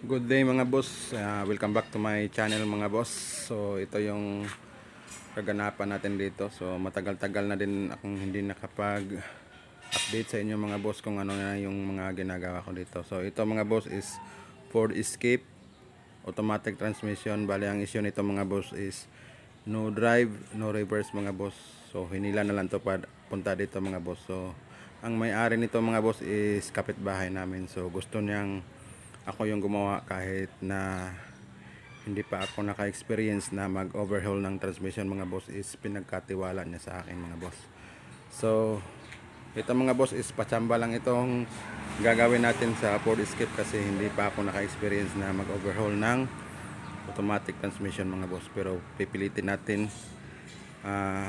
Good day mga boss, welcome back to my channel mga boss. So ito yung kaganapan natin dito. So matagal-tagal na din akong hindi nakapag-update sa inyo mga boss kung ano na yung mga ginagawa ko dito. So ito mga boss is Ford Escape automatic transmission. Bali ang issue nito mga boss is no drive, no reverse mga boss. So hinila na lang to punta dito mga boss. So ang may-ari nito mga boss is kapitbahay namin. So gusto niyang ako yung gumawa kahit na hindi pa ako naka-experience na mag-overhaul ng transmission mga boss, is pinagkatiwala niya sa akin mga boss. So ito mga boss is patsamba lang itong gagawin natin sa Ford Escape kasi hindi pa ako naka-experience na mag-overhaul ng automatic transmission mga boss, pero pipilitin natin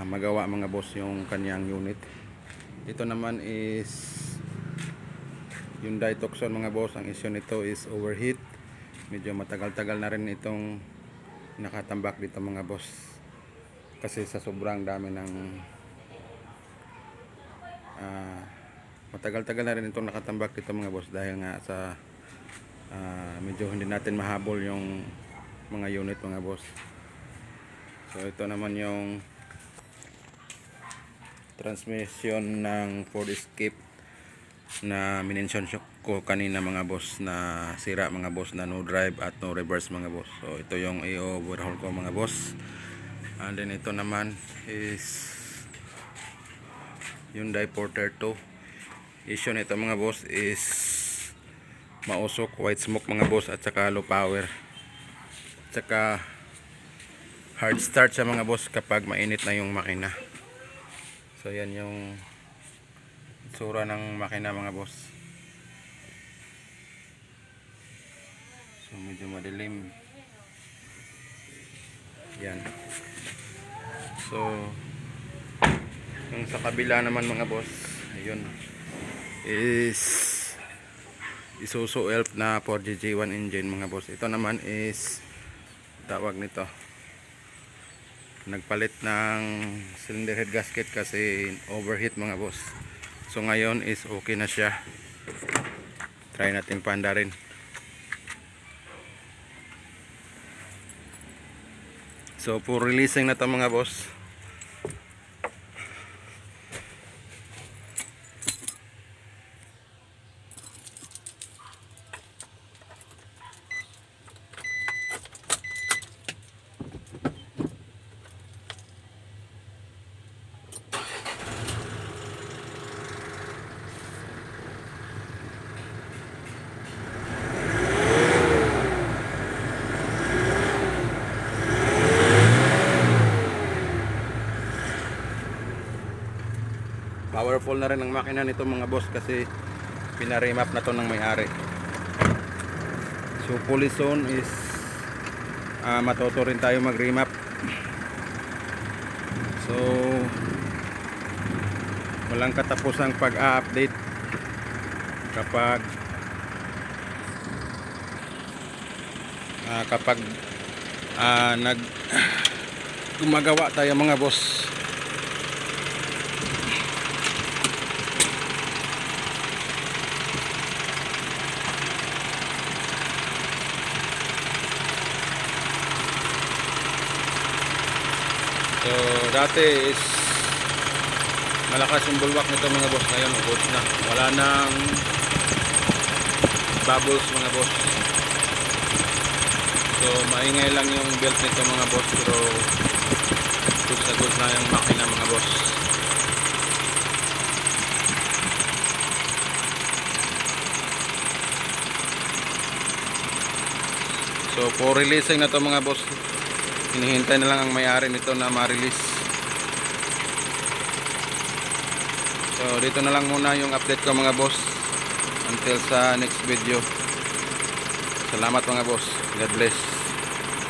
magawa mga boss yung kanyang unit. Ito naman is Hyundai Tucson mga boss. Ang issue nito is overheat. Medyo matagal-tagal na rin itong nakatambak dito mga boss, kasi sa sobrang dami ng matagal-tagal na rin itong nakatambak dito mga boss dahil nga sa medyo hindi natin mahabol yung mga unit mga boss. So ito naman yung transmission ng Ford Escape na minention ko kanina mga boss, na sira mga boss, na no drive at no reverse mga boss. So ito yung i-overhaul ko mga boss. And then ito naman is Hyundai Porter 2. Issue nito mga boss is mausok, white smoke mga boss, at saka low power, at saka hard start sa mga boss kapag mainit na yung makina. So yan yung itsura ng makina mga boss. So medyo madilim yan. So yung sa kabila naman mga boss, ayun is Isuzu Elf na 4GG1 engine mga boss. Ito naman is tawag nito, nagpalit ng cylinder head gasket kasi overheat mga boss. So ngayon is okay na siya. Try natin paandarin. So for releasing na to mga boss. Powerful na rin ang makina nito mga boss kasi pinaremap na to ng may-ari. So fully soon is matuto rin tayo mag-remap. So walang katapusang pag-update kapag gumagawa tayo mga boss. So dati is malakas yung bulwak nito mga boss, ngayon ubos na, wala nang bubbles mga boss. So maingay lang yung belt nito mga boss, pero good na good na yung makina mga boss. So for releasing na to mga boss, hinihintay na lang ang may-ari nito na ma-release. So dito na lang muna yung update ko mga boss, until sa next video. Salamat mga boss, God bless.